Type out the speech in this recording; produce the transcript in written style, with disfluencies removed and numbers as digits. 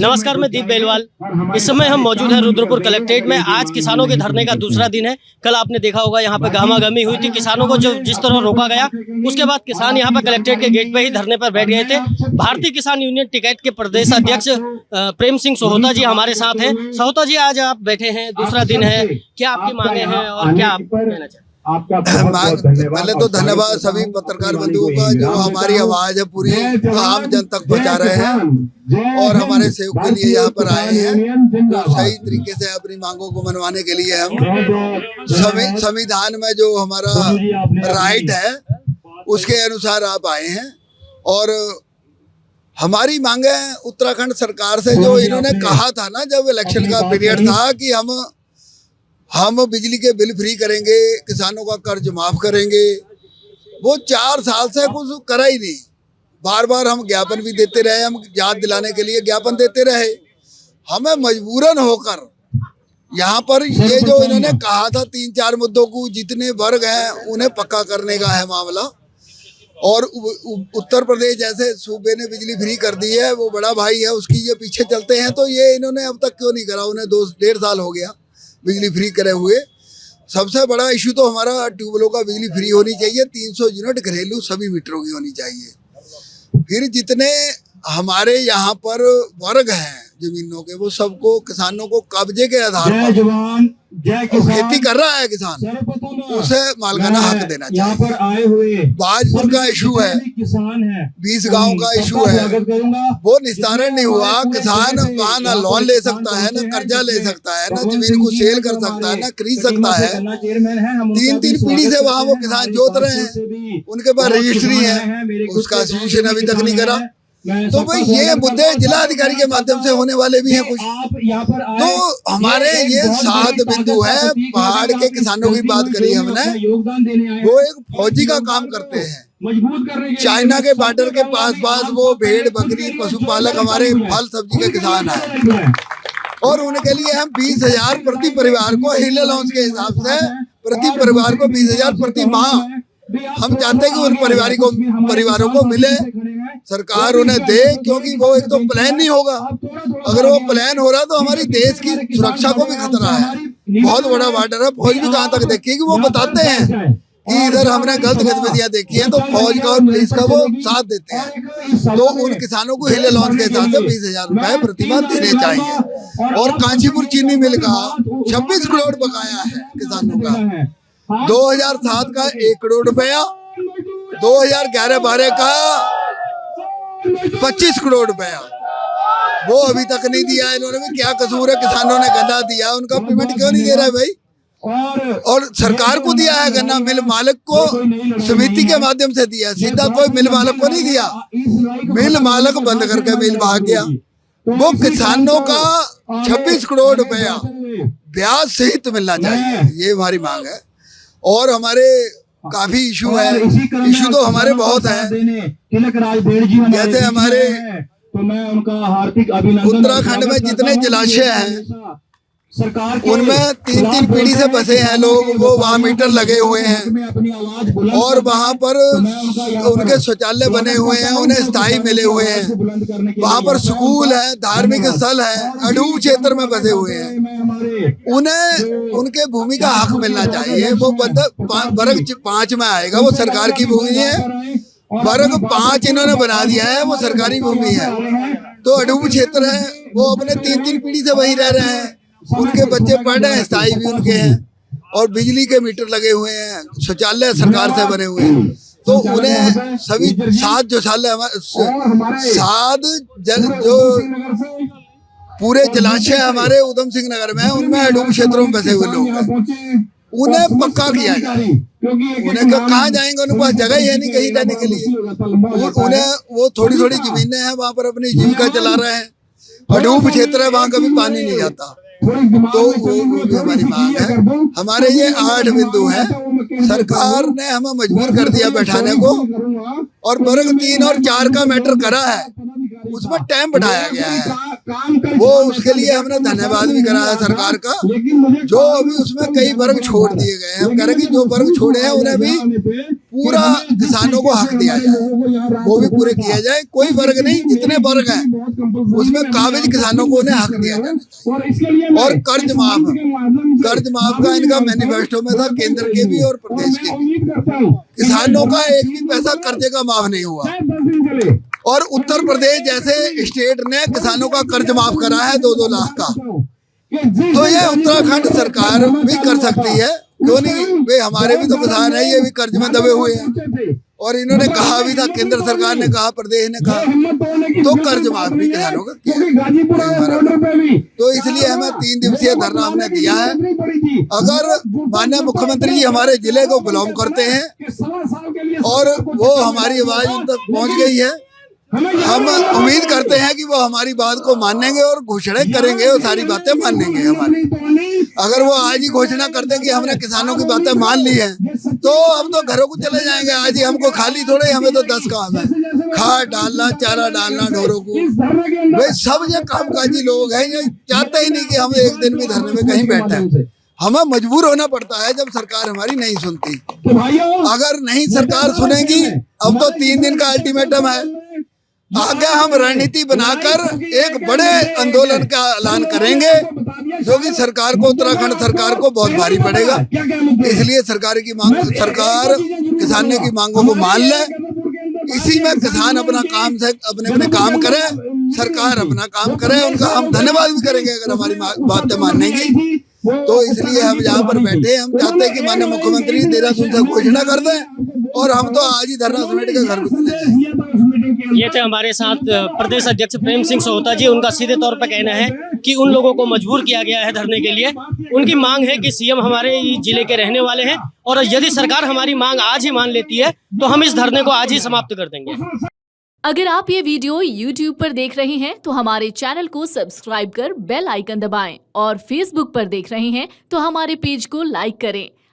नमस्कार, मैं दीप बेलवाल। इस समय हम मौजूद हैं रुद्रपुर कलेक्ट्रेट में। आज किसानों के धरने का दूसरा दिन है। कल आपने देखा होगा यहाँ पे गहमागहमी हुई थी, किसानों को जो जिस तरह रोका गया, उसके बाद किसान यहाँ पे कलेक्ट्रेट के गेट पे ही धरने पर बैठ गए थे। भारतीय किसान यूनियन टिकैत के प्रदेश अध्यक्ष प्रेम सिंह सोहोता जी हमारे साथ हैं। सोहोता जी, आज आप बैठे हैं, दूसरा दिन है, क्या आपकी मांगे हैं और क्या आप कहना चाहते हैं? पहले तो धन्यवाद सभी पत्रकार बंधुओं का जो हमारी आवाज है पूरी आम जन तक पहुंचा रहे हैं और हमारे सहयोग के लिए यहाँ पर आए हैं। तो सही तरीके से अपनी मांगों को मनवाने के लिए हम संविधान में जो हमारा राइट है उसके अनुसार आप आए हैं। और हमारी मांगे उत्तराखंड सरकार से जो इन्होंने कहा था ना, जब इलेक्शन का पीरियड था, कि हम बिजली के बिल फ्री करेंगे, किसानों का कर्ज माफ करेंगे, वो 4 साल से कुछ करा ही नहीं। बार बार हम ज्ञापन भी देते रहे, हम याद दिलाने के लिए ज्ञापन देते रहे। हमें मजबूरन होकर यहाँ पर ये जो इन्होंने कहा था 3-4 मुद्दों को, जितने वर्ग हैं उन्हें पक्का करने का है मामला। और उत्तर प्रदेश जैसे सूबे ने बिजली फ्री कर दी है, वो बड़ा भाई है, उसकी ये पीछे चलते हैं, तो ये इन्होंने अब तक क्यों नहीं करा? उन्हें 2-1.5 साल हो गया बिजली फ्री करे हुए। सबसे बड़ा इशू तो हमारा ट्यूबवेलों का बिजली फ्री होनी चाहिए। 300 यूनिट घरेलू सभी मीटरों की होनी चाहिए। फिर जितने हमारे यहाँ पर वर्ग हैं जमीनों के, वो सबको किसानों को कब्जे के आधार पर खेती कर रहा है किसान, उसे मालकाना हक देना चाहिए। बाजपुर का इशू है, 20 गांव का इशू है, वो निस्तारण नहीं हुआ। किसान वहाँ ना लोन ले सकता है, ना कर्जा ले सकता है, ना जमीन को सेल कर सकता है, ना खरीद सकता है। 3 पीढ़ी से वहाँ वो किसान जोत रहे हैं, उनके पास रजिस्ट्री है, उसका सूचना अभी तक नहीं करा। तो भाई ये मुद्दे जिला अधिकारी के माध्यम से होने वाले भी हैं कुछ। तो हमारे ये 7 बिंदु है। पहाड़ के किसानों की बात करी हमने, वो एक फौजी का काम करते हैं। चाइना के बॉर्डर के पास वो भेड़ बकरी पशुपालक हमारे फल सब्जी के किसान हैं, और उनके लिए हम 20,000 प्रति परिवार को हिल अलाउंस के हिसाब से प्रति परिवार को 20,000 प्रति माह हम चाहते हैं कि उन परिवारों को मिले, सरकार उन्हें दे। क्योंकि वो एक तो प्लान नहीं होगा, अगर वो प्लान हो रहा तो हमारी देश की सुरक्षा को भी खतरा है। बहुत बड़ा बॉर्डर है, फौज भी कहाँ तक देखेगी? वो बताते हैं कि इधर हमने गलत गतिविधियां देखी हैं, तो फौज का और पुलिस का वो साथ देते हैं। तो उन किसानों को हिल अलाउंस के हिसाब से 20,000 रुपए प्रति माह देने चाहिए। और कांचीपुर चीनी मिल का 26 करोड़ बकाया है किसानों का। 2007 का 1 करोड़ रुपया, 2011-12 का 25 करोड़ रुपया, वो अभी तक नहीं दिया इन्होंने। भी क्या कसूर है? किसानों ने गन्ना दिया, उनका पेमेंट क्यों नहीं दे रहा है भाई? और सरकार को दिया है गन्ना, मिल मालिक को समिति के माध्यम से दिया, सीधा कोई मिल मालिक को नहीं दिया। मिल मालिक बंद करके मिल भाग गया। वो किसानों का 26 करोड़ रुपया ब्याज सहित मिलना चाहिए, ये हमारी मांग है। और हमारे काफी इशू है, इशू तो हमारे बहुत हैं। जैसे हमारे उत्तराखंड में जितने जलाशय हैं उनमें 3 पीढ़ी से बसे हैं लोग, वो वहाँ मीटर लगे हुए हैं और वहाँ पर उनके शौचालय बने हुए हैं, उन्हें स्थायी मिले हुए हैं। वहाँ पर स्कूल है, धार्मिक स्थल है, अडूब क्षेत्र में बसे हुए हैं। उन्हें उनके भूमि का हक मिलना चाहिए। वो वर्ग 5 में आएगा, वो सरकार की भूमि है। वर्ग 5 इन्होंने बना दिया है, वो सरकारी भूमि है। तो अडूब क्षेत्र है, वो अपने 3 पीढ़ी से वही रह रहे हैं, उनके बच्चे पढ़ रहे हैं, स्थायी भी उनके हैं, और बिजली के मीटर लगे हुए हैं, शौचालय सरकार से बने हुए हैं। तो उन्हें सभी 7 जो जो पूरे जलाशय हमारे उधम सिंह नगर में है, उनमें अडूब क्षेत्रों में बसे हुए लोग हैं, उन्हें पक्का किया जाए। उन्हें कहाँ जाएंगे? उनके पास जगह ही है नहीं कहीं जाने के लिए। उन्हें वो थोड़ी जमीनें हैं, वहाँ पर अपनी जीविका चला रहे हैं। अडूब क्षेत्र है, वहाँ कभी पानी नहीं आता। तो वो भी हमारी मांग है। हमारे ये 8 बिंदु हैं। सरकार ने हमें मजबूर कर दिया बैठाने को, और वर्ग 3 और 4 का मैटर करा है। उसमें टाइम बढ़ाया गया है। वो उसके लिए हमने धन्यवाद भी करा है सरकार का। जो अभी उसमें कई वर्ग छोड़ दिए गए हैं, हम कह रहे हैं कि जो वर्ग छोड़े हैं उन्हें भी पूरा किसानों को हक दिया जाए, वो भी पूरे किया जाए। कोई वर्ग नहीं, जितने वर्ग हैं उसमें काबिज किसानों को उन्हें हक दिया जाए। और कर्ज माफ का इनका मैनिफेस्टो में था, केंद्र के भी और प्रदेश के भी। किसानों का एक भी पैसा कर्जे का माफ नहीं हुआ। और उत्तर प्रदेश जैसे स्टेट ने किसानों का कर्ज माफ करा है 2-2 लाख का। तो ये उत्तराखंड सरकार भी कर सकती है, क्यों नहीं? वे हमारे भी तो किसान है, ये भी कर्ज में दबे हुए हैं। और इन्होंने कहा भी था, केंद्र सरकार ने कहा, प्रदेश ने कहा, तो कर्ज माफ भी किसानों का किया। तो इसलिए हमें 3 दिवसीय धरना हमने दिया है। अगर माननीय मुख्यमंत्री जी हमारे जिले को बिलोंग करते हैं और वो हमारी आवाज उन तक पहुंच गई है, हम उम्मीद करते हैं कि वो हमारी बात को मानेंगे और घोषणा करेंगे और सारी बातें मानेंगे हमारी। अगर वो आज ही घोषणा कर दें कि हमने किसानों की बातें मान ली हैं, तो हम तो घरों को चले जाएंगे। आज ही हमको खाली थोड़े, हमें तो 10 काम है। खाद डालना, चारा डालना ढोरों को, वे सब ये कामकाजी लोग हैं, ये चाहते ही नहीं कि हम एक दिन भी धरने में कहीं बैठे। हमें मजबूर होना पड़ता है जब सरकार हमारी नहीं सुनती। अगर नहीं सरकार सुनेगी, अब तो 3 दिन का अल्टीमेटम है, आगे हम रणनीति बनाकर एक बड़े आंदोलन का ऐलान करेंगे, जो कि सरकार को, उत्तराखंड सरकार को बहुत भारी पड़ेगा। इसलिए सरकार किसानों की मांगों को मान ले। इसी में किसान अपना काम से अपने काम करे, सरकार अपना काम करे। उनका हम धन्यवाद भी करेंगे अगर हमारी बातें मानेंगी। तो इसलिए हम यहाँ पर बैठे, हम चाहते हैं कि माननीय मुख्यमंत्री देहरादून से घोषणा कर दें और हम तो आज ही धरना समेट के घर को चले जाएं। ये थे हमारे साथ प्रदेश अध्यक्ष प्रेम सिंह सोहता जी। उनका सीधे तौर पर कहना है कि उन लोगों को मजबूर किया गया है धरने के लिए। उनकी मांग है कि सीएम हमारे जिले के रहने वाले हैं और यदि सरकार हमारी मांग आज ही मान लेती है तो हम इस धरने को आज ही समाप्त कर देंगे। अगर आप ये वीडियो YouTube पर देख रहे हैं तो हमारे चैनल को सब्सक्राइब कर बेल आइकन दबाएं और Facebook पर देख रहे हैं तो हमारे पेज को लाइक करें।